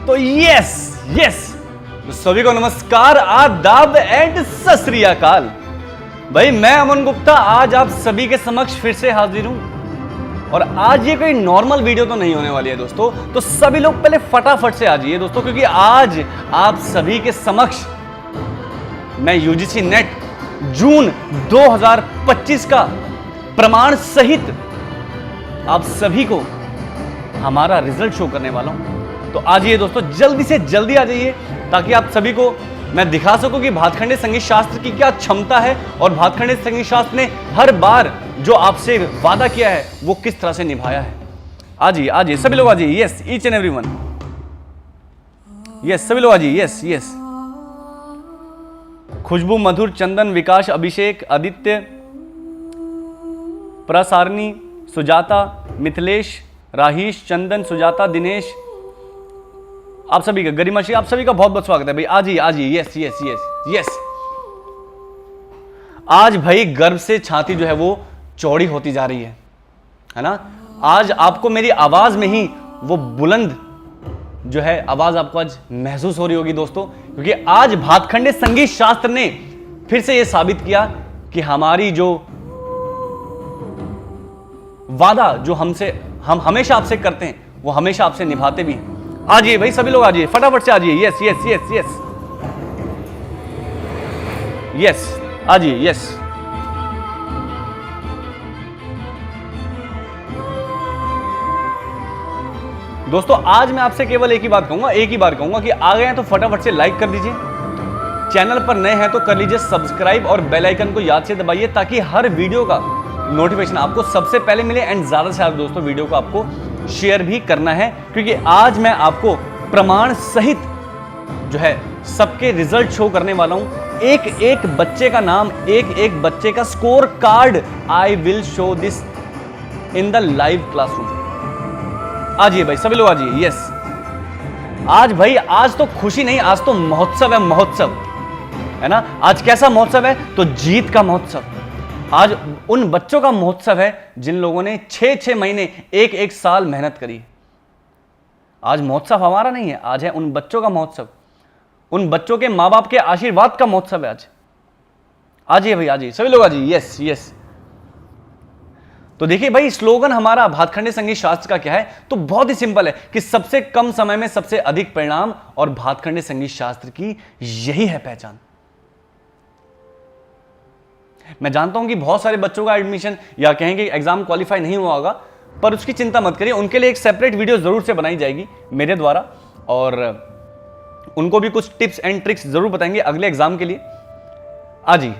तो यस तो सभी को नमस्कार, आदाब एंड सत श्री अकाल। भाई मैं अमन गुप्ता आज आप सभी के समक्ष फिर से हाजिर हूं और आज ये कोई नॉर्मल वीडियो तो नहीं होने वाली है दोस्तों। तो सभी लोग पहले फटाफट से आ जाइए दोस्तों, क्योंकि आज आप सभी के समक्ष मैं यूजीसी नेट जून 2025 का प्रमाण सहित आप सभी को हमारा रिजल्ट शो करने वाला हूं। तो आ जाइए दोस्तों, जल्दी से जल्दी आ जाइए ताकि आप सभी को मैं दिखा सकूं कि भातखंडे संगीत शास्त्र की क्या क्षमता है और भातखंडे संगीत शास्त्र ने हर बार जो आपसे वादा किया है वो किस तरह से निभाया है। आ जाइए सभी लोग आ जाइए। Yes each and everyone, yes सभी लोग आ जाइए। यस खुशबू, मधुर, चंदन, विकास, अभिषेक, आदित्य, प्रसारणी, सुजाता, मिथिलेश, राहीश, चंदन, सुजाता, दिनेश, आप सभी का, गरिमा श्री, आप सभी का बहुत बहुत स्वागत है भाई। आज ही यस। आज भाई गर्व से छाती जो है वो चौड़ी होती जा रही है ना। आज आपको मेरी आवाज में ही वो बुलंद जो है आवाज आपको आज महसूस हो रही होगी दोस्तों, क्योंकि आज भातखंडे संगीत शास्त्र ने फिर से ये साबित किया कि हमारी जो वादा जो हम हमेशा आपसे करते हैं वो हमेशा आपसे निभाते भी हैं। आ जाइए भाई सभी लोग आ जाइए, फटाफट से आ जाइए। यस आ जाइए। यस दोस्तों, आज मैं आपसे केवल एक ही बार कहूंगा कि आ गए हैं तो फटाफट से लाइक कर दीजिए, चैनल पर नए हैं तो कर लीजिए सब्सक्राइब और बेल आइकन को याद से दबाइए ताकि हर वीडियो का नोटिफिकेशन आपको सबसे पहले मिले। एंड ज्यादा से ज्यादा दोस्तों वीडियो को आपको शेयर भी करना है, क्योंकि आज मैं आपको प्रमाण सहित जो है सबके रिजल्ट शो करने वाला हूं। एक एक बच्चे का नाम, एक एक बच्चे का score card I will show this in the live classroom. आ जाइए भाई सभी लोग आ जाइए। यस आज भाई, आज तो खुशी नहीं, आज तो महोत्सव है, महोत्सव है ना। आज कैसा महोत्सव है? तो जीत का महोत्सव। आज उन बच्चों का महोत्सव है जिन लोगों ने 6-6 महीने, एक साल मेहनत करी। आज महोत्सव हमारा नहीं है, आज है उन बच्चों का महोत्सव, उन बच्चों के मां बाप के आशीर्वाद का महोत्सव है आज। आ जाइए भाई, आ जाइए सभी लोग आ जाइए। यस तो देखिए भाई, स्लोगन हमारा भातखंडे संगीत शास्त्र का क्या है? तो बहुत ही सिंपल है कि सबसे कम समय में सबसे अधिक परिणाम, और भातखंडे संगीत शास्त्र की यही है पहचान। मैं जानता हूं कि बहुत सारे बच्चों का एडमिशन या कहेंगे एग्जाम क्वालिफाई नहीं हुआ होगा, पर उसकी चिंता मत करिए, उनके लिए एक सेपरेट वीडियो जरूर से बनाई जाएगी मेरे द्वारा, और उनको भी कुछ टिप्स एंड ट्रिक्स जरूर बताएंगे अगले एग्जाम के लिए। आज ही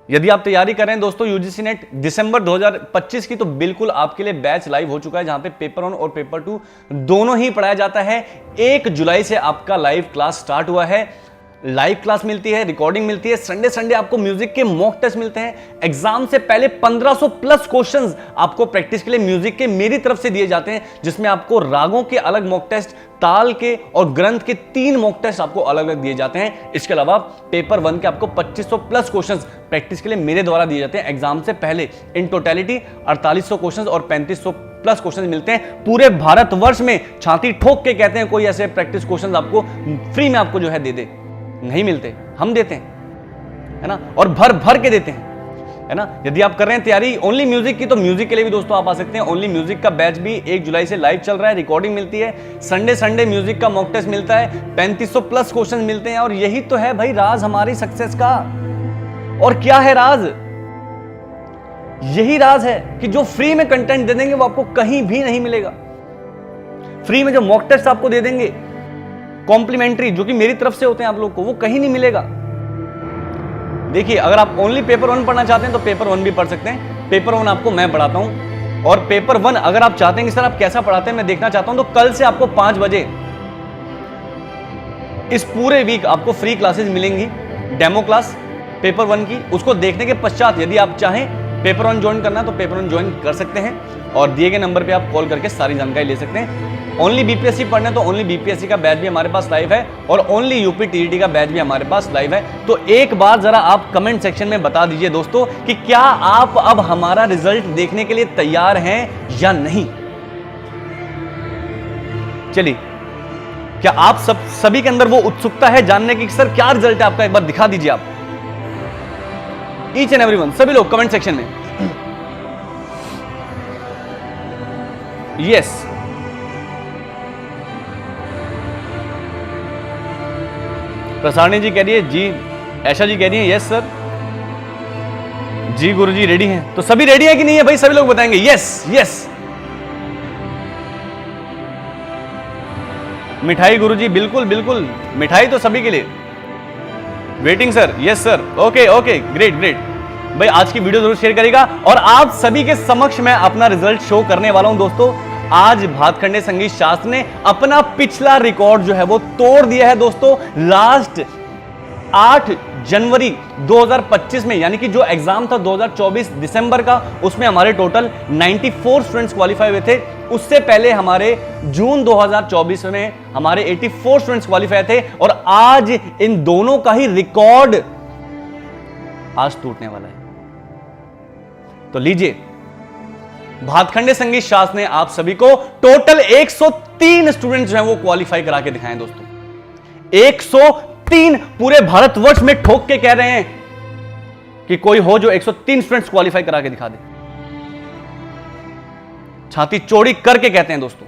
यदि आप तैयारी कर रहे हैं दोस्तों यूजीसी नेट दिसंबर 2025 की, तो बिल्कुल आपके लिए बैच लाइव हो चुका है, जहां पे पेपर 1 और पेपर 2 दोनों ही पढ़ाया जाता है। 1 जुलाई से आपका लाइव क्लास स्टार्ट हुआ है। लाइव क्लास मिलती है, रिकॉर्डिंग मिलती है, संडे आपको म्यूजिक के मॉक टेस्ट मिलते हैं। एग्जाम से पहले 1500 प्लस क्वेश्चंस आपको प्रैक्टिस के लिए म्यूजिक के मेरी तरफ से दिए जाते हैं, जिसमें आपको रागों के अलग मॉक टेस्ट, ताल के और ग्रंथ के 3 मॉक टेस्ट आपको अलग अलग दिए जाते हैं। इसके अलावा पेपर 1 के आपको 2500 प्लस क्वेश्चंस प्रैक्टिस के लिए मेरे द्वारा दिए जाते हैं एग्जाम से पहले। इन टोटलिटी 4800 क्वेश्चंस और 3500 प्लस क्वेश्चंस मिलते हैं। पूरे भारतवर्ष में छाती ठोक के कहते हैं कोई ऐसे प्रैक्टिस क्वेश्चंस आपको फ्री में आपको जो है दे दे, नहीं मिलते, हम देते हैं, है ना, और भर भर के देते हैं, है ना। यदि आप कर रहे हैं तैयारी ओनली म्यूजिक की, तो म्यूजिक के लिए भी दोस्तों आप आ सकते हैं। ओनली म्यूजिक का बैच भी 1 जुलाई से लाइव चल रहा है, रिकॉर्डिंग मिलती है, संडे म्यूजिक का मॉक टेस्ट मिलता है, 3500 प्लस क्वेश्चन मिलते हैं। और यही तो है भाई राज हमारी सक्सेस का। और क्या है राज? यही राज है कि जो फ्री में कंटेंट दे देंगे वो आपको कहीं भी नहीं मिलेगा। फ्री में जो मॉक टेस्ट आपको दे देंगे कॉम्प्लीमेंट्री, जो कि मेरी तरफ से होते हैं आप लोग को, वो कहीं नहीं मिलेगा। देखिए, अगर आप ओनली पेपर 1 पढ़ना चाहते हैं तो पेपर 1 भी पढ़ सकते हैं। पेपर 1 आपको मैं पढ़ाता हूं, और पेपर 1 अगर आप चाहते हैं कि सर आप कैसा पढ़ाते हैं मैं देखना चाहता हूं, तो कल से आपको 5 बजे इस पूरे वीक आपको फ्री क्लासेस मिलेंगी, डेमो क्लास पेपर 1 की। उसको देखने के पश्चात यदि आप चाहें पेपर 1 ज्वाइन करना तो पेपर 1 ज्वाइन कर सकते हैं, और दिए गए नंबर पे आप कॉल करके सारी जानकारी ले सकते हैं। ओनली बीपीएससी पढ़ना तो ओनली बीपीएससी का बैच भी हमारे पास लाइव है, और ओनली यूपी टीईटी का बैच भी हमारे पास लाइव है। तो एक बार जरा आप कमेंट सेक्शन में बता दीजिए दोस्तों कि क्या आप अब हमारा रिजल्ट देखने के लिए तैयार हैं या नहीं। चलिए क्या आप सभी के अंदर वो उत्सुकता है जानने की कि सर क्या रिजल्ट है आपका, एक बार दिखा दीजिए आप। ईच एंड एवरीवन, सभी लोग कमेंट सेक्शन में यस। प्रसारणी जी कह रही है जी, ऐशा जी कह रही है यस सर, जी गुरुजी रेडी हैं। तो सभी रेडी है कि नहीं है भाई, सभी लोग बताएंगे यस यस। मिठाई गुरुजी, बिल्कुल बिल्कुल, मिठाई तो सभी के लिए। Waiting sir, yes sir, okay okay, great great. भाई आज की वीडियो जरूर शेयर करेगा और आप सभी के समक्ष मैं अपना रिजल्ट शो करने वाला हूं दोस्तों। आज भातखंडे संगीत शास्त्र ने अपना पिछला रिकॉर्ड जो है वो तोड़ दिया है दोस्तों। लास्ट 8 जनवरी 2025 में, यानी कि जो एग्जाम था 2024 दिसंबर का, उसमें हमारे टोटल 94 स्टूडेंट्स क्वालिफाई हुए थे। उससे पहले हमारे जून 2024 में हमारे 84 स्टूडेंट्स क्वालिफाई थे और आज इन दोनों का ही रिकॉर्ड आज टूटने वाला है। तो लीजिए, भातखंडे संगीत शास्त्र ने आप सभी को टोटल 103 स्टूडेंट्स जो हैं वो क्वालिफाई करा के दिखाएं दोस्तों। 103 पूरे भारतवर्ष में ठोक के कह रहे हैं कि कोई हो जो 103 स्टूडेंट्स क्वालिफाई करा के दिखा दे। छाती चौड़ी करके कहते हैं दोस्तों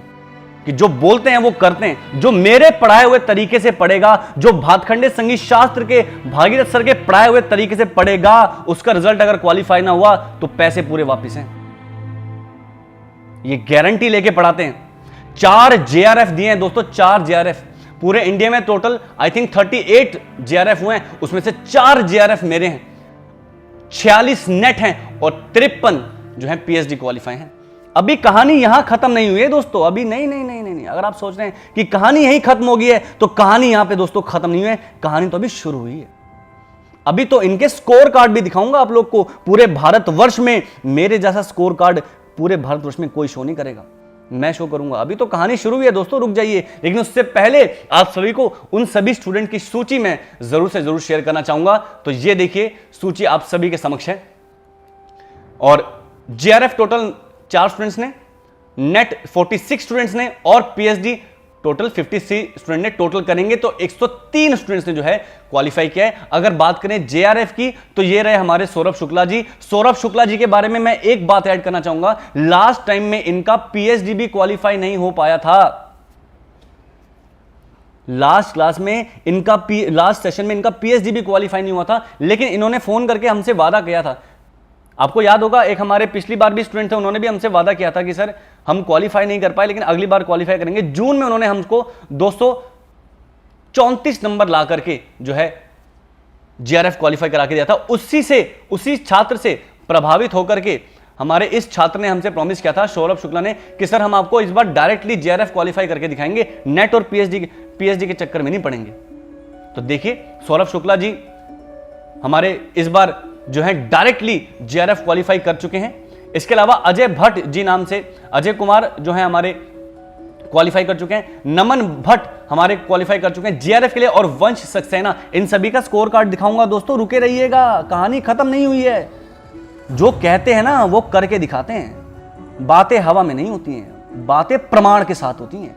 कि जो बोलते हैं वो करते हैं। जो मेरे पढ़ाए हुए तरीके से पढ़ेगा, जो भातखंडे संगीत शास्त्र के भागीरथ सर के पढ़ाए हुए तरीके से पढ़ेगा, उसका रिजल्ट अगर क्वालिफाई ना हुआ तो पैसे पूरे वापस हैं। ये गारंटी लेके पढ़ाते हैं। 4 JRF दिए हैं दोस्तों, 4 JRF। पूरे इंडिया में टोटल आई थिंक 38 JRF हुए हैं, उसमें से 4 JRF मेरे हैं, 46 नेट हैं और 53 जो है PhD क्वालिफाई हैं। अभी कहानी यहां खत्म नहीं हुई है दोस्तों, अभी नहीं नहीं नहीं नहीं, नहीं। अगर आप सोच रहे हैं कि कहानी यहीं खत्म हो गई है तो कहानी यहां पे दोस्तों खत्म नहीं हुई है, कहानी तो अभी शुरू हुई है। अभी तो इनके स्कोर कार्ड भी दिखाऊंगा आप लोग को। पूरे भारतवर्ष में मेरे जैसा स्कोर कार्ड पूरे भारतवर्ष में कोई शो नहीं करेगा, मैं शो करूंगा। अभी तो कहानी शुरू हुई है दोस्तों, रुक जाइए। लेकिन उससे पहले आप सभी को उन सभी स्टूडेंट की सूची में जरूर से जरूर शेयर करना चाहूंगा। तो ये देखिए, सूची आप सभी के समक्ष है। और JRF टोटल 4 स्टूडेंट्स ने, नेट 46 स्टूडेंट्स ने और PhD टोटल 53 स्टूडेंट ने टोटल करेंगे तो 103 स्टूडेंट्स ने जो है क्वालिफाई किया है। अगर बात करें JRF की तो ये रहे हमारे सौरभ शुक्ला जी। सौरभ शुक्ला जी के बारे में मैं एक बात ऐड करना चाहूंगा, लास्ट टाइम में इनका PhD भी क्वालिफाई नहीं हो पाया था। लास्ट क्लास में इनका लास्ट सेशन में इनका PhD भी क्वालिफाई नहीं हुआ था, लेकिन इन्होंने फोन करके हमसे वादा किया था। आपको याद होगा, एक हमारे पिछली बार भी स्टूडेंट थे, उन्होंने भी हमसे वादा किया था कि सर हम क्वालिफाई नहीं कर पाए लेकिन अगली बार क्वालिफाई करेंगे। जून में उन्होंने हमको 234 नंबर ला करके जो है JRF क्वालिफाई करा के दिया था। उसी छात्र से प्रभावित होकर के हमारे इस छात्र ने हमसे प्रॉमिस किया था, सौरभ शुक्ला ने, कि सर हम आपको इस बार डायरेक्टली JRF क्वालिफाई करके दिखाएंगे, नेट और PhD के चक्कर में नहीं पड़ेंगे। तो देखिए, सौरभ शुक्ला जी हमारे इस बार जो है डायरेक्टली JRF क्वालिफाई कर चुके हैं। इसके अलावा अजय भट्ट जी नाम से अजय कुमार जो है हमारे क्वालिफाई कर चुके हैं। नमन भट्ट हमारे क्वालिफाई कर चुके हैं JRF के लिए और वंश सक्सेना। इन सभी का स्कोर कार्ड दिखाऊंगा दोस्तों, रुके रहिएगा, कहानी खत्म नहीं हुई है। जो कहते हैं ना वो करके दिखाते हैं। बातें हवा में नहीं होती हैं, बातें प्रमाण के साथ होती हैं,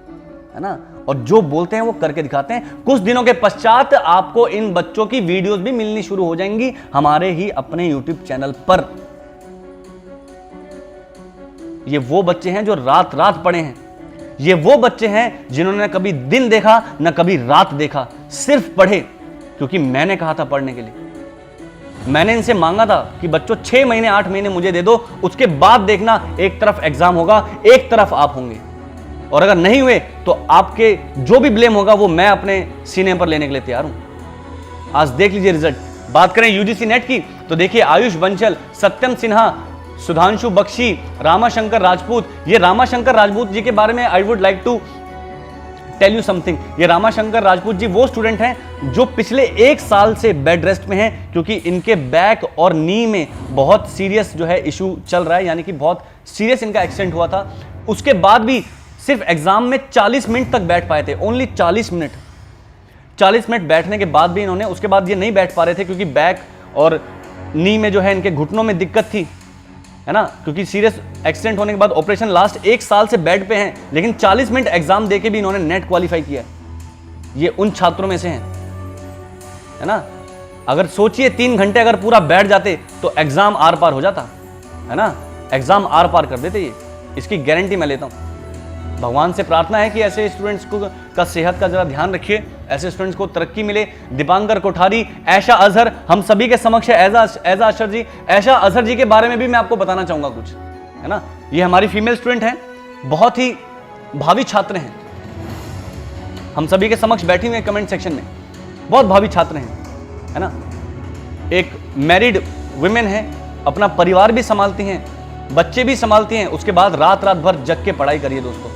है ना। और जो बोलते हैं वो करके दिखाते हैं। कुछ दिनों के पश्चात आपको इन बच्चों की वीडियोस भी मिलनी शुरू हो जाएंगी हमारे ही अपने YouTube चैनल पर। ये वो बच्चे हैं जो रात रात पढ़े हैं, ये वो बच्चे हैं जिन्होंने न कभी दिन देखा न कभी रात देखा, सिर्फ पढ़े क्योंकि मैंने कहा था पढ़ने के लिए। मैंने इनसे मांगा था कि बच्चों 6 महीने 8 महीने मुझे दे दो, उसके बाद देखना एक तरफ एग्जाम होगा एक तरफ आप होंगे, और अगर नहीं हुए तो आपके जो भी ब्लेम होगा वो मैं अपने सीने पर लेने के लिए तैयार हूं। आज देख लीजिए रिजल्ट। बात करें UGC नेट की तो देखिए, आयुष बंसल, सत्यम सिन्हा, सुधांशु बख्शी, रामाशंकर राजपूत। ये रामाशंकर राजपूत जी के बारे में I would like to tell you something. ये रामाशंकर राजपूत जी वो स्टूडेंट हैं जो पिछले 1 साल से बेड रेस्ट में हैं क्योंकि इनके बैक और नी में बहुत सीरियस जो है इशू चल रहा है, यानी कि बहुत सीरियस इनका एक्सीडेंट हुआ था। उसके बाद भी सिर्फ एग्जाम में 40 मिनट तक बैठ पाए थे, ओनली 40 मिनट। 40 मिनट बैठने के बाद भी इन्होंने, उसके बाद ये नहीं बैठ पा रहे थे क्योंकि बैक और नी में जो है इनके घुटनों में दिक्कत थी, है ना, क्योंकि सीरियस एक्सीडेंट होने के बाद ऑपरेशन। लास्ट 1 साल से बेड पे हैं, लेकिन 40 मिनट एग्जाम देके भी इन्होंने नेट क्वालिफाई किया। ये उन छात्रों में से हैं, है ना। अगर सोचिए 3 घंटे अगर पूरा बैठ जाते तो एग्जाम आर पार हो जाता, है ना, एग्जाम आर पार कर देते ये, इसकी गारंटी मैं लेता हूं। भगवान से प्रार्थना है कि ऐसे स्टूडेंट्स को का सेहत का जरा ध्यान रखिए, ऐसे स्टूडेंट्स को तरक्की मिले। दीपांकर कोठारी, ऐशा अजहर हम सभी के समक्ष है। ऐशा अजहर जी, ऐशा अजहर जी के बारे में भी मैं आपको बताना चाहूंगा कुछ, है ना। ये हमारी फीमेल स्टूडेंट हैं, बहुत ही भावी छात्र हैं, हम सभी के समक्ष बैठी हुई हैं कमेंट सेक्शन में, बहुत भावी छात्र हैं, है ना। एक मैरिड वुमेन है, अपना परिवार भी संभालती हैं, बच्चे भी संभालती हैं, उसके बाद रात रात भर जग के पढ़ाई करिए दोस्तों।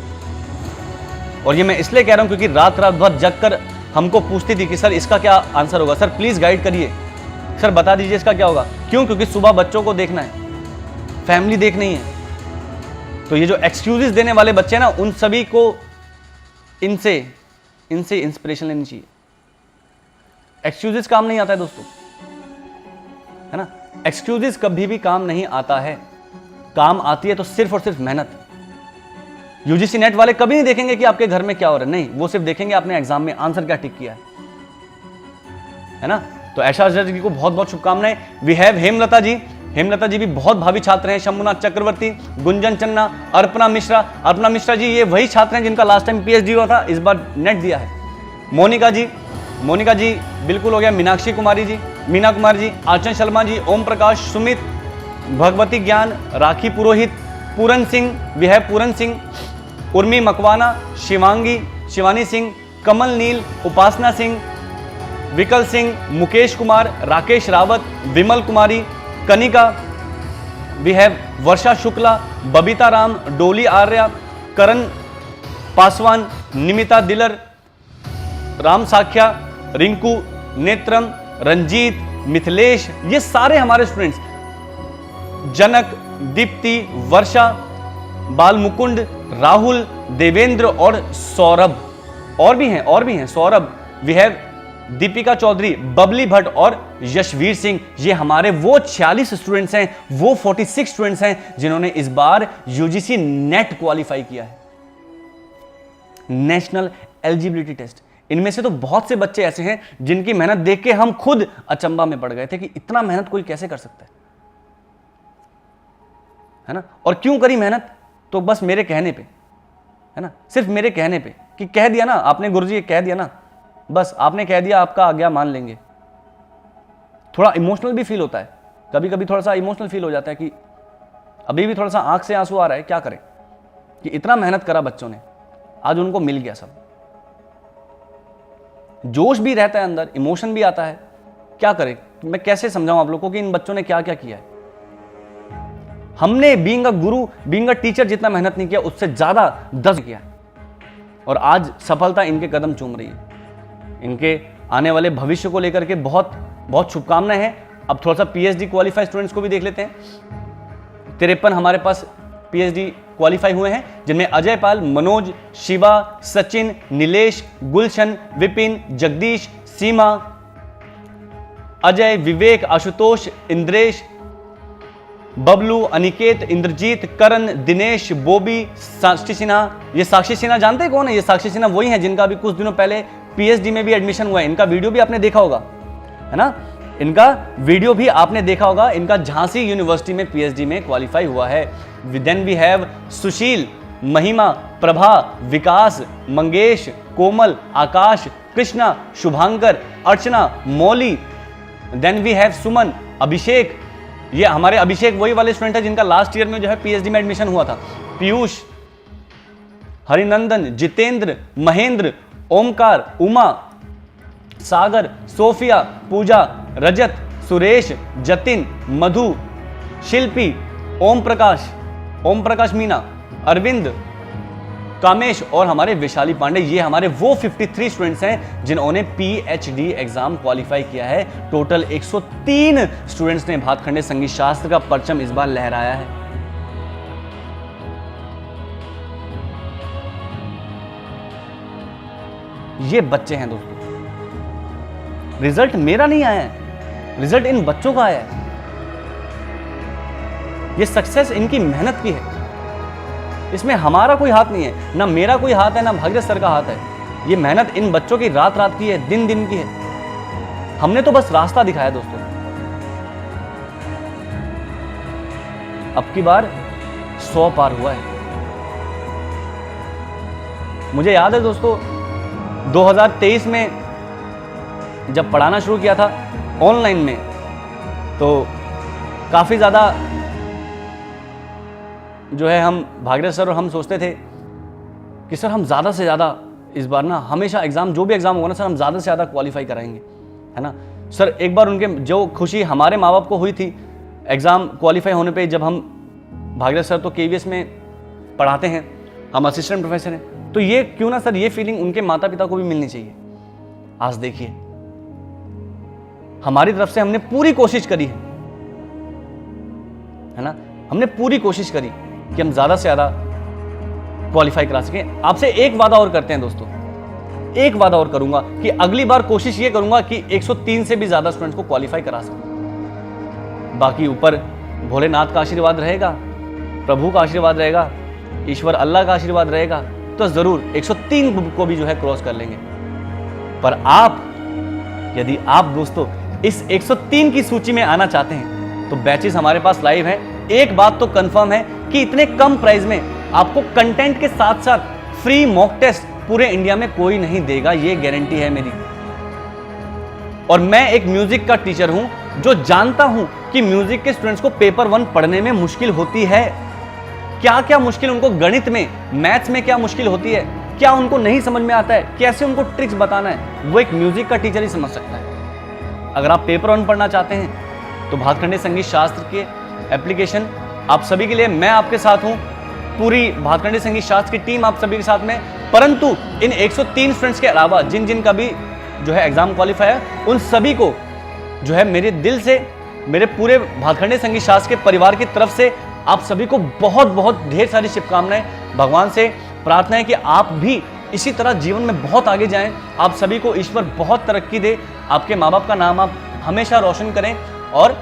और ये मैं इसलिए कह रहा हूं क्योंकि रात रात भर जग कर हमको पूछती थी कि सर इसका क्या आंसर होगा, सर प्लीज गाइड करिए, सर बता दीजिए इसका क्या होगा। क्यों? क्योंकि सुबह बच्चों को देखना है, फैमिली देखनी है। तो ये जो एक्सक्यूजेस देने वाले बच्चे हैं ना, उन सभी को इनसे इंस्पिरेशन लेनी चाहिए। एक्सक्यूजेस काम नहीं आता है दोस्तों, है ना। एक्सक्यूजेस कभी भी काम नहीं आता है, काम आती है तो सिर्फ और सिर्फ मेहनत। यूजीसी नेट वाले कभी नहीं देखेंगे कि आपके घर में क्या हो रहा है, नहीं, वो सिर्फ देखेंगे आपने एग्जाम में आंसर क्या टिक किया है ना। तो ऐशा अजहर जी को बहुत बहुत शुभकामनाएं। वी हैव हेमलता जी, हेमलता जी भी बहुत भावी छात्र हैं। शंभुनाथ चक्रवर्ती, गुंजन चन्ना, अर्पणा मिश्रा जी ये वही छात्र हैं जिनका लास्ट टाइम पीएचडी हुआ था, इस बार नेट दिया है। मोनिका जी बिल्कुल हो गया। मीनाक्षी कुमारी जी, मीना कुमार जी, आचन शर्मा जी, ओम प्रकाश, सुमित, भगवती ज्ञान, राखी पुरोहित, पूरन सिंह, वी हैव पूरन सिंह, उर्मी मकवाना, शिवानी सिंह, कमल नील, उपासना सिंह, विकल सिंह, मुकेश कुमार, राकेश रावत, विमल कुमारी, कनिका, वी हैव वर्षा शुक्ला, बबीता राम, डोली आर्या, करण पासवान, निमिता दिलर, राम साख्या, रिंकू, नेत्रम, रंजीत, मिथिलेश, ये सारे हमारे स्टूडेंट्स, जनक, दीप्ति, वर्षा, बाल मुकुंद, राहुल, देवेंद्र और सौरभ, और भी हैं सौरभ, वी हैव दीपिका चौधरी, बबली भट्ट और यशवीर सिंह। ये हमारे वो 46 स्टूडेंट्स हैं, वो 46 स्टूडेंट्स हैं जिन्होंने इस बार यूजीसी नेट क्वालिफाई किया है, नेशनल एलिजिबिलिटी टेस्ट। इनमें से तो बहुत से बच्चे ऐसे हैं जिनकी मेहनत देख के हम खुद अचंभा में पड़ गए थे कि इतना मेहनत कोई कैसे कर सकता है ना। और क्यों करी मेहनत? तो बस मेरे कहने पे, है ना, सिर्फ मेरे कहने पे, कि कह दिया ना आपने गुरुजी, कह दिया ना, बस आपने कह दिया, आपका आज्ञा मान लेंगे। थोड़ा इमोशनल भी फील होता है, कभी कभी थोड़ा सा इमोशनल फील हो जाता है कि अभी भी थोड़ा सा आंख से आंसू आ रहा है, क्या करें कि इतना मेहनत करा बच्चों ने, आज उनको मिल गया सब। जोश भी रहता है अंदर, इमोशन भी आता है, क्या करें, मैं कैसे समझाऊं आप लोगों को कि इन बच्चों ने क्या क्या किया है। हमने being a Guru, being a teacher जितना मेहनत नहीं किया, उससे ज्यादा 10 किया, और आज सफलता इनके कदम चूम रही है। इनके आने वाले भविष्य को लेकर के बहुत बहुत शुभकामनाएं हैं। अब थोड़ा सा पीएचडी क्वालिफाई स्टूडेंट्स को भी देख लेते हैं। 53 हमारे पास पीएचडी क्वालिफाई हुए हैं, जिनमें अजय पाल, मनोज, शिवा, सचिन, नीलेश, गुलशन, विपिन, जगदीश, सीमा, अजय, विवेक, आशुतोष, इंद्रेश, बबलू, अनिकेत, इंद्रजीत, करण, दिनेश, बोबी, साक्षी सिन्हा। ये साक्षी सिन्हा जानते हैं कौन है? ये साक्षी सिन्हा वही है जिनका अभी कुछ दिनों पहले पीएचडी में भी एडमिशन हुआ है। इनका वीडियो भी आपने देखा होगा, है ना, इनका वीडियो भी आपने देखा होगा। इनका झांसी यूनिवर्सिटी में पीएचडी में क्वालिफाई हुआ है। देन वी हैव सुशील, महिमा, प्रभा, विकास, मंगेश, कोमल, आकाश, कृष्णा, शुभांकर, अर्चना, मौली। देन वी हैव सुमन, अभिषेक, ये हमारे अभिषेक वही वाले स्टूडेंट है जिनका लास्ट ईयर में जो है पीएचडी में एडमिशन हुआ था। पीयूष, हरिनंदन, जितेंद्र, महेंद्र, ओमकार, उमा, सागर, सोफिया, पूजा, रजत, सुरेश, जतिन, मधु, शिल्पी, ओम प्रकाश मीना, अरविंद, कामेश और हमारे विशाली पांडे। ये हमारे वो 53 स्टूडेंट्स हैं जिन्होंने पीएचडी एग्जाम क्वालिफाई किया है। टोटल 103 स्टूडेंट्स ने भातखंडे संगीत शास्त्र का परचम इस बार लहराया है। ये बच्चे हैं दोस्तों, रिजल्ट मेरा नहीं आया है, रिजल्ट इन बच्चों का आया है। ये सक्सेस इनकी मेहनत की है, इसमें हमारा कोई हाथ नहीं है, ना मेरा कोई हाथ है, ना भाग्य सर का हाथ है। ये मेहनत इन बच्चों की रात रात की है, दिन दिन की है। हमने तो बस रास्ता दिखाया दोस्तों। अब की बार 100 पार हुआ है। मुझे याद है दोस्तों 2023 में जब पढ़ाना शुरू किया था ऑनलाइन में, तो काफी ज्यादा जो है हम भागीरथ सर और हम सोचते थे कि सर हम ज़्यादा से ज़्यादा इस बार ना हमेशा एग्ज़ाम, जो भी एग्ज़ाम होगा ना सर, हम ज़्यादा से ज़्यादा क्वालिफाई कराएंगे, है ना सर। एक बार उनके जो खुशी हमारे माँ बाप को हुई थी एग्ज़ाम क्वालिफाई होने पे, जब हम भागीरथ सर तो KVS में पढ़ाते हैं, हम असिस्टेंट प्रोफेसर हैं, तो ये क्यों ना सर ये फीलिंग उनके माता पिता को भी मिलनी चाहिए। आज देखिए हमारी तरफ से हमने पूरी कोशिश करी है ना, हमने पूरी कोशिश करी कि हम ज़्यादा से ज़्यादा क्वालिफाई करा सकें। आपसे एक वादा और करते हैं दोस्तों, एक वादा और करूंगा कि अगली बार कोशिश ये करूंगा कि 103 से भी ज्यादा स्टूडेंट्स को क्वालिफाई करा सकूं। बाकी ऊपर भोलेनाथ का आशीर्वाद रहेगा, प्रभु का आशीर्वाद रहेगा, ईश्वर अल्लाह का आशीर्वाद रहेगा, तो जरूर 103 को भी जो है क्रॉस कर लेंगे। पर आप, यदि आप दोस्तों इस 103 की सूची में आना चाहते हैं तो बैचेस हमारे पास लाइव हैं। एक बात तो कंफर्म है कि इतने कम प्राइस में आपको कंटेंट के साथ साथ फ्री मॉक टेस्ट पूरे इंडिया में कोई नहीं देगा, ये गारंटी है मेरी। और मैं एक म्यूजिक का टीचर हूं जो जानता हूं कि म्यूजिक के स्टूडेंट्स को पेपर 1 पढ़ने में मुश्किल होती है। क्या क्या मुश्किल उनको गणित में, मैथ्स में क्या मुश्किल होती है, क्या उनको नहीं समझ में आता है, कैसे उनको ट्रिक्स बताना है, वो एक म्यूजिक का टीचर ही समझ सकता है। अगर आप पेपर 1 पढ़ना चाहते हैं तो भातखंडे संगीत शास्त्र के एप्लीकेशन आप सभी के लिए, मैं आपके साथ हूं, पूरी भातखंडे संगीत शास्त्र की टीम आप सभी के साथ में। परंतु इन 103 स्टूडेंट्स के अलावा जिन जिन का भी जो है एग्जाम क्वालिफाई है, उन सभी को जो है मेरे दिल से, मेरे पूरे भातखंडे संगीत शास्त्र के परिवार की तरफ से आप सभी को बहुत बहुत ढेर सारी शुभकामनाएं। भगवान से प्रार्थना है कि आप भी इसी तरह जीवन में बहुत आगे जाएं। आप सभी को ईश्वर बहुत तरक्की दे, आपके माँ बाप का नाम आप हमेशा रोशन करें और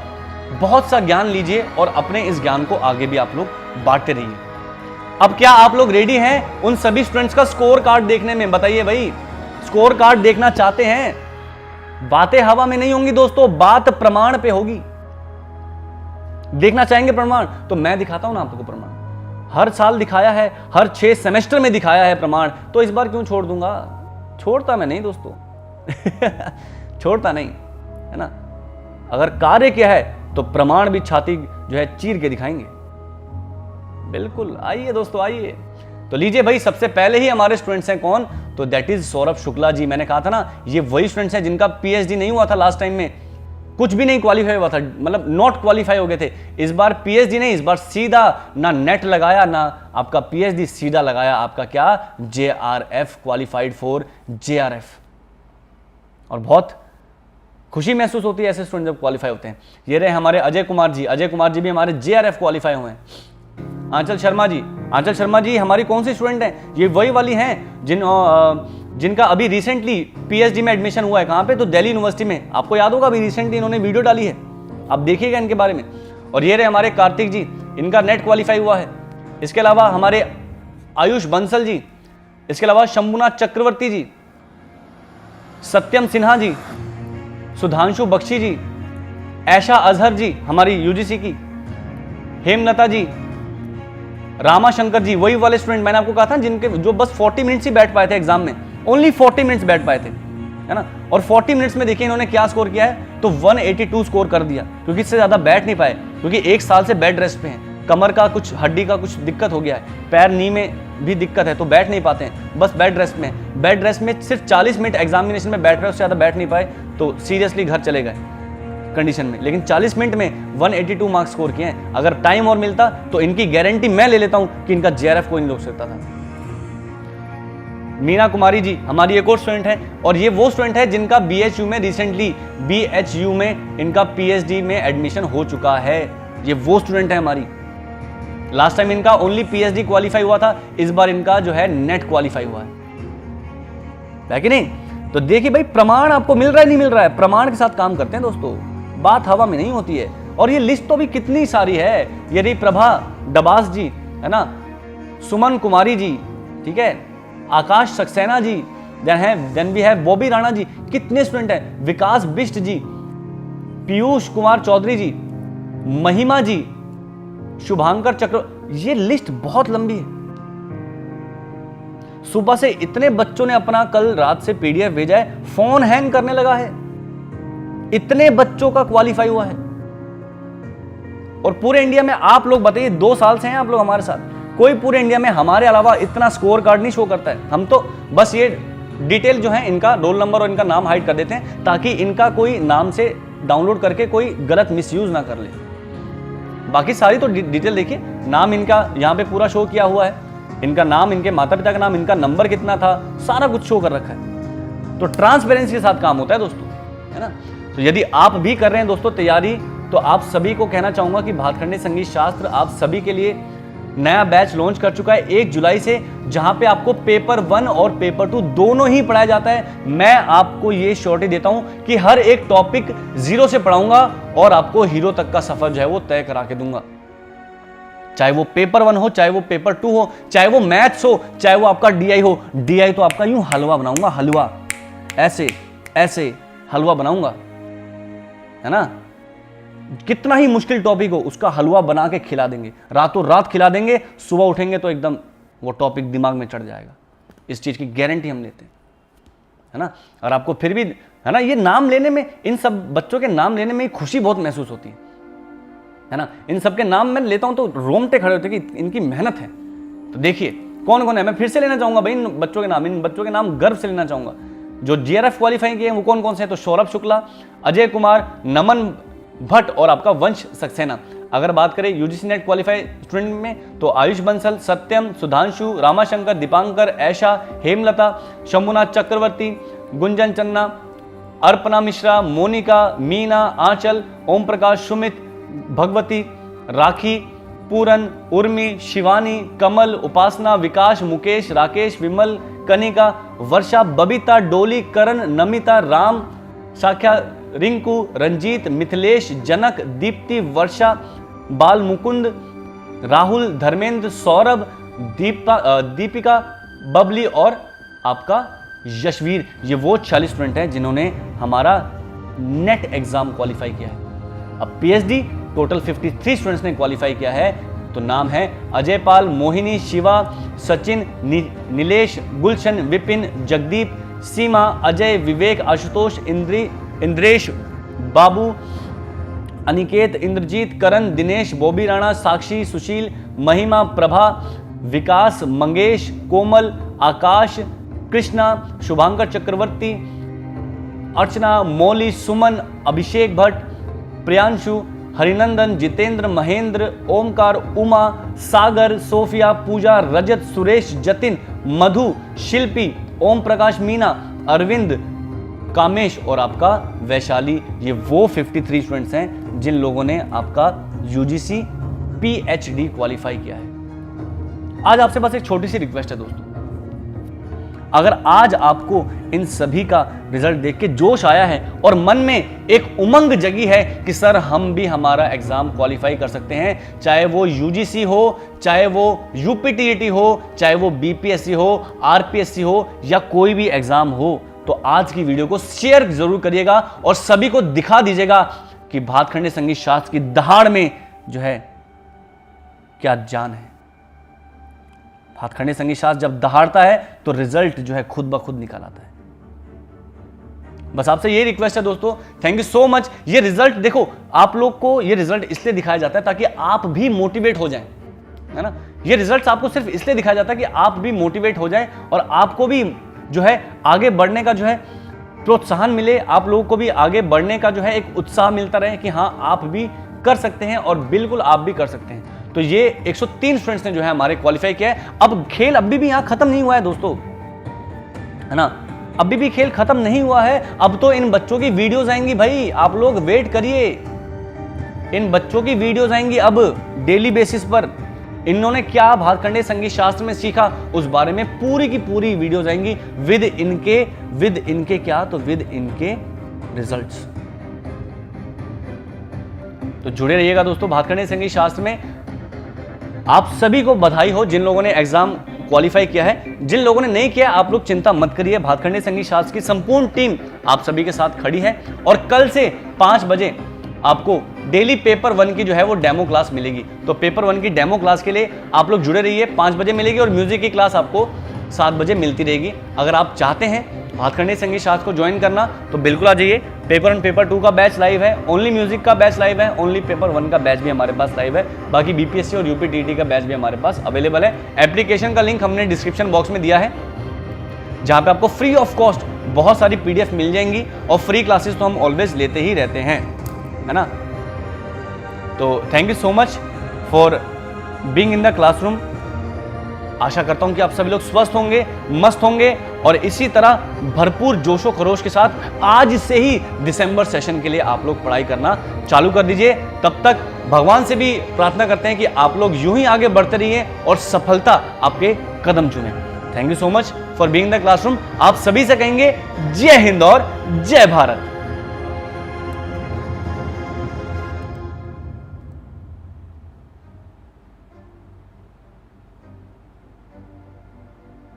बहुत सा ज्ञान लीजिए और अपने इस ज्ञान को आगे भी आप लोग बांटते रहिए। अब क्या आप लोग रेडी हैं उन सभी स्टूडेंट्स का स्कोर कार्ड देखने में? बताइए भाई, स्कोर कार्ड देखना चाहते हैं? बातें हवा में नहीं होंगी दोस्तों, बात प्रमाण पे होगी। देखना चाहेंगे प्रमाण? तो मैं दिखाता हूं ना आपको प्रमाण। हर साल दिखाया है, हर 6 सेमेस्टर में दिखाया है प्रमाण, तो इस बार क्यों छोड़ दूंगा? छोड़ता मैं नहीं दोस्तों छोड़ता नहीं, है ना। अगर कार्य किया है तो प्रमाण भी छाती जो है चीर के दिखाएंगे। बिल्कुल, आइए दोस्तों आइए। तो लीजिए भाई, सबसे पहले ही हमारे स्टूडेंट्स हैं कौन? तो दैट इज सौरभ शुक्ला जी। मैंने कहा था ना, ये वही स्टूडेंट्स हैं जिनका PhD नहीं हुआ था लास्ट टाइम में, कुछ भी नहीं क्वालिफाई हुआ था, मतलब नॉट क्वालिफाई हो गए थे। इस बार PhD नहीं, इस बार सीधा ना नेट लगाया ना आपका PhD, सीधा लगाया आपका क्या, JRF, क्वालिफाइड फॉर JRF। और बहुत खुशी महसूस होती है ऐसे स्टूडेंट जब क्वालिफाई होते हैं। ये रहे हमारे अजय कुमार जी। अजय कुमार जी भी हमारे JRF क्वालिफाई हुए हैं। आंचल शर्मा जी, आंचल शर्मा जी हमारी कौन सी स्टूडेंट हैं? ये वही वाली हैं जिनका अभी रिसेंटली PhD में एडमिशन हुआ है। कहाँ पे? तो दिल्ली यूनिवर्सिटी में। आपको याद होगा अभी रिसेंटली इन्होंने वीडियो डाली है, आप देखिएगा इनके बारे में। और ये रहे हमारे कार्तिक जी, इनका नेट क्वालिफाई हुआ है। इसके अलावा हमारे आयुष बंसल जी, इसके अलावा शंभुनाथ चक्रवर्ती जी, सत्यम सिन्हा जी, सुधांशु बख्शी जी, ऐशा अजहर जी हमारी UGC की, हेमलता जी, रामा शंकर जी, वही वाले स्टूडेंट मैंने आपको कहा था जिनके जो बस 40 मिनट्स ही बैठ पाए थे एग्जाम में, ओनली 40 मिनट्स बैठ पाए थे, है ना। और 40 मिनट्स में देखिए इन्होंने क्या स्कोर किया है, तो 182 स्कोर कर दिया, क्योंकि इससे ज्यादा बैठ नहीं पाए, क्योंकि 1 साल से बेड रेस्ट पे हैं। कमर का कुछ, हड्डी का कुछ दिक्कत हो गया है, पैर नी में भी दिक्कत है, तो बैठ नहीं पाते हैं, बस बेड रेस्ट में। बेड रेस्ट में सिर्फ 40 मिनट एग्जामिनेशन में बैठ रहे, उससे ज्यादा बैठ नहीं पाए, तो सीरियसली घर चले गए कंडीशन में। लेकिन 40 मिनट में 182 मार्क्स स्कोर किए हैं। अगर टाइम और मिलता तो इनकी गारंटी मैं ले लेता हूं कि इनका JRF कोई नहीं रोक सकता था। मीना कुमारी जी हमारी एक और स्टूडेंट है, और ये वो स्टूडेंट है जिनका BHU में रिसेंटली, BHU में इनका PhD में एडमिशन हो चुका है। ये वो स्टूडेंट है हमारी। लास्ट टाइम इनका ओनली PhD क्वालिफाई हुआ था, इस बार इनका जो है नेट क्वालिफाई हुआ है कि नहीं? तो देखिए भाई, प्रमाण आपको मिल रहा है नहीं मिल रहा है, प्रमाण के साथ काम करते हैं दोस्तों, बात हवा में नहीं होती है। और ये लिस्ट तो भी कितनी सारी है। ये रही प्रभा डबास जी, है ना, सुमन कुमारी जी, ठीक है, Akash Saxena ji, then we have Bobby Rana ji, कितने स्टूडेंट हैं, विकास बिष्ट जी, पीयूष कुमार चौधरी जी, महिमा जी, शुभांकर चक्र, ये लिस्ट बहुत लंबी है। सुबह से इतने बच्चों ने अपना कल रात से पीडीएफ भेजा है, फोन हैंग करने लगा है, इतने बच्चों का क्वालिफाई हुआ है। और पूरे इंडिया में आप लोग बताइए, 2 साल से हैं आप लोग हमारे साथ, कोई पूरे इंडिया में हमारे अलावा इतना स्कोर कार्ड नहीं शो करता है। हम तो बस ये डिटेल जो है, इनका रोल नंबर और इनका नाम हाइड कर देते हैं ताकि इनका कोई नाम से डाउनलोड करके कोई गलत मिसयूज ना कर ले। बाकी सारी तो डिटेल देखिए, नाम इनका यहाँ पे पूरा शो किया हुआ है, इनका नाम, इनके माता पिता का नाम, इनका नंबर कितना था, सारा कुछ शो कर रखा है। तो ट्रांसपेरेंसी के साथ काम होता है दोस्तों, है ना। तो यदि आप भी कर रहे हैं दोस्तों तैयारी, तो आप सभी को कहना चाहूंगा कि भातखंडे संगीत शास्त्र आप सभी के लिए नया बैच लॉन्च कर चुका है 1 जुलाई से, जहां पे आपको पेपर 1 और पेपर 2 दोनों ही पढ़ाया जाता है। मैं आपको ये श्योरिटी देता हूं कि हर एक टॉपिक 0 से पढ़ाऊंगा और आपको हीरो तक का सफर जो है वो तय करा के दूंगा। चाहे वो पेपर 1 हो, चाहे वो पेपर 2 हो, चाहे वो मैथ्स हो, चाहे वो आपका डीआई हो। डीआई तो आपका यूं हलवा बनाऊंगा, हलवा, ऐसे ऐसे हलवा बनाऊंगा, है ना। कितना ही मुश्किल टॉपिक हो, उसका हलवा बना के खिला देंगे, रातों रात खिला देंगे, सुबह उठेंगे तो एकदम वो टॉपिक दिमाग में चढ़ जाएगा। इस चीज की गारंटी हम लेते हैं, है ना। और आपको फिर भी, है ना, ये नाम लेने में, इन सब बच्चों के नाम लेने में खुशी बहुत महसूस होती है ना। इन सब के नाम मैं लेता हूं तो रोंगटे खड़े होते हैं कि इनकी मेहनत है। तो देखिए कौन कौन है, मैं फिर से लेना चाहूंगा भाई इन बच्चों के नाम, इन बच्चों के नाम गर्व से लेना चाहूंगा। जो जीआरएफ क्वालिफाई किए हैं वो कौन कौन से हैं, तो सौरभ शुक्ला, अजय कुमार, नमन भट्ट और आपका वंश सक्सेना। अगर बात करें यूजीसी नेट क्वालिफाई स्टूडेंट में, तो आयुष बंसल, सत्यम, सुधांशु, रामाशंकर, दीपांकर, ऐशा, हेमलता, शंभुनाथ चक्रवर्ती, गुंजन चन्ना, अर्पणा मिश्रा, मोनिका, मीना, आंचल, ओम प्रकाश, सुमित, भगवती, राखी, पूरन, उर्मी, शिवानी, कमल, उपासना, विकास, मुकेश, राकेश, विमल, कनिका, वर्षा, बबीता, डोली, करण, नमिता, राम, साख्या, रिंकू, रंजीत, मिथिलेश, जनक, दीप्ति, वर्षा, बाल मुकुंद, राहुल, धर्मेंद्र, सौरभ, दीपिका, बबली और आपका यशवीर। ये वो 40 स्टूडेंट हैं जिन्होंने हमारा नेट एग्जाम क्वालिफाई किया है। अब पीएचडी टोटल 53 स्टूडेंट्स ने क्वालिफाई किया है। तो नाम है अजय पाल, मोहिनी, शिवा, सचिन, नीलेश, गुलशन, विपिन, जगदीप, सीमा, अजय, विवेक, आशुतोष, इंद्रेश, बाबू, अनिकेत, इंद्रजीत, करण, दिनेश, बॉबी राणा, साक्षी, सुशील, महिमा, प्रभा, विकास, मंगेश, कोमल, आकाश, कृष्णा, शुभांकर चक्रवर्ती, अर्चना, मौली, सुमन, अभिषेक भट्ट, प्रियांशु, हरिनंदन, जितेंद्र, महेंद्र, ओमकार, उमा, सागर, सोफिया, पूजा, रजत, सुरेश, जतिन, मधु, शिल्पी, ओम प्रकाश, मीना, अरविंद, कामेश और आपका वैशाली। ये वो 53 स्टूडेंट्स हैं जिन लोगों ने आपका यूजीसी पीएचडी क्वालिफाई किया है। आज आपसे बस एक छोटी सी रिक्वेस्ट है दोस्तों, अगर आज आपको इन सभी का रिजल्ट देख के जोश आया है और मन में एक उमंग जगी है कि सर हम भी हमारा एग्जाम क्वालिफाई कर सकते हैं, चाहे वो यूजीसी हो, चाहे वो यूपीटीईटी हो, चाहे वो बीपीएससी हो, आरपीएससी हो या कोई भी एग्जाम हो, तो आज की वीडियो को शेयर जरूर करिएगा और सभी को दिखा दीजिएगा कि भातखंडे संगीत शास्त्र की दहाड़ में जो है क्या जान है। भातखंडे संगीत शास्त्र जब दहाड़ता है तो रिजल्ट जो है खुद ब खुद निकल आता है। बस आपसे ये रिक्वेस्ट है दोस्तों, थैंक यू सो मच। ये रिजल्ट देखो, आप लोग को ये रिजल्ट इसलिए दिखाया जाता है ताकि आप भी मोटिवेट हो जाएं, है ना। ये रिजल्ट आपको सिर्फ इसलिए दिखाया जाता है कि आप भी मोटिवेट हो जाएं और आपको भी जो है आगे बढ़ने का जो है प्रोत्साहन मिले, आप लोगों को भी आगे बढ़ने का जो है एक उत्साह मिलता रहे कि हाँ आप भी कर सकते हैं और बिल्कुल आप भी कर सकते हैं। तो ये 103 स्टूडेंट्स ने जो है हमारे क्वालिफाई किया है। अब खेल अभी भी यहां खत्म नहीं हुआ है दोस्तों, है ना, अभी भी खेल खत्म नहीं हुआ है। अब तो इन बच्चों की वीडियोस आएंगी भाई, आप लोग वेट करिए, इन बच्चों की वीडियोस आएंगी अब डेली बेसिस पर। इन्होंने क्या भातखंडे संगीत शास्त्र में सीखा उस बारे में पूरी की पूरी वीडियोस आएंगी विद इनके क्या, तो विद इनके रिजल्ट्स। तो जुड़े रहिएगा दोस्तों भातखंडे संगीत शास्त्र में। आप सभी को बधाई हो जिन लोगों ने एग्जाम क्वालिफाई किया है। जिन लोगों ने नहीं किया, आप लोग चिंता मत करिए, भातखंडे संगीत शास्त्र की संपूर्ण टीम आप सभी के साथ खड़ी है। और कल से 5 बजे आपको डेली पेपर 1 की जो है वो डेमो क्लास मिलेगी। तो पेपर 1 की डेमो क्लास के लिए आप लोग जुड़े रहिए, 5 बजे मिलेगी। और म्यूजिक की क्लास आपको 7 बजे मिलती रहेगी। अगर आप चाहते हैं भातखंडे संगीत शास्त्र को ज्वाइन करना तो बिल्कुल आ जाइए। पेपर 1 पेपर 2 का बैच लाइव है, ओनली म्यूजिक का बैच लाइव है, ओनली पेपर 1 का बैच भी हमारे पास लाइव है। बाकी बीपीएससी और यूपीटीटी का बैच भी हमारे पास अवेलेबल है। एप्लीकेशन का लिंक हमने डिस्क्रिप्शन बॉक्स में दिया है, जहां पे आपको फ्री ऑफ कॉस्ट बहुत सारी पीडीएफ मिल जाएंगी। और फ्री क्लासेस तो हम ऑलवेज लेते ही रहते हैं, है ना। तो thank you so much for being in the classroom. आशा करता हूं कि आप सभी लोग स्वस्थ होंगे, मस्त होंगे और इसी तरह भरपूर जोशो खरोश के साथ आज से ही दिसंबर सेशन के लिए आप लोग पढ़ाई करना चालू कर दीजिए। तब तक भगवान से भी प्रार्थना करते हैं कि आप लोग यूं ही आगे बढ़ते रहिए और सफलता आपके कदम चुने। Thank you so much for being the classroom. आप सभी से कहेंगे जय हिंद और जय भारत।